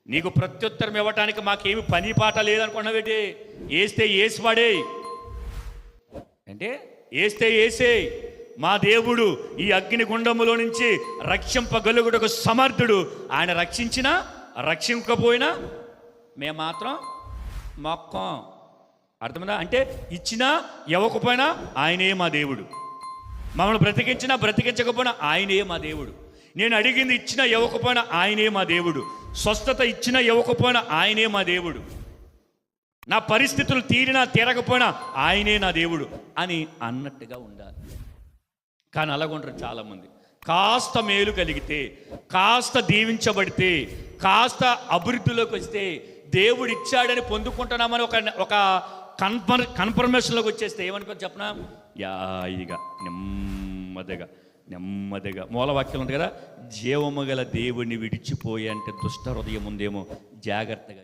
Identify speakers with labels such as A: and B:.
A: నీకు ప్రత్యుత్తరం ఇవ్వటానికి మాకేమి పని పాట లేదనుకున్నావేంటి? వేస్తే వేసివాడే అంటే వేస్తే వేసే మా దేవుడు ఈ అగ్ని గుండములో నుంచి రక్షింపగలుగుటకు సమర్థుడు. ఆయన రక్షించినా రక్షించకపోయినా మేము మాత్రం మొక్కం. అర్థమైందా? అంటే ఇచ్చినా ఇవ్వకపోయినా ఆయనే మా దేవుడు. మమ్మల్ని బ్రతికించినా బ్రతికించకపోయినా ఆయనే మా దేవుడు. నేను అడిగింది ఇచ్చినా ఇవ్వకపోయినా ఆయనే మా దేవుడు. స్వస్థత ఇచ్చినా ఇవ్వకపోయినా ఆయనే మా దేవుడు. నా పరిస్థితులు తీరినా తీరకపోయినా ఆయనే నా దేవుడు అని అన్నట్టుగా ఉండాలి. కానీ అలాగుంటారు చాలామంది. కాస్త మేలు కలిగితే, కాస్త దీవించబడితే, కాస్త అభివృద్ధిలోకి వస్తే, దేవుడు ఇచ్చాడని పొందుకుంటున్నామని ఒక కన్ఫర్మేషన్లోకి వచ్చేస్తే ఏమనుకో చెప్పనా, యాయిగా నెమ్మదిగా మూలవాక్యం ఉంది కదా, జీవము గల దేవుడిని విడిచిపోయే అంటే దుష్ట హృదయం ఉందేమో, జాగ్రత్తగా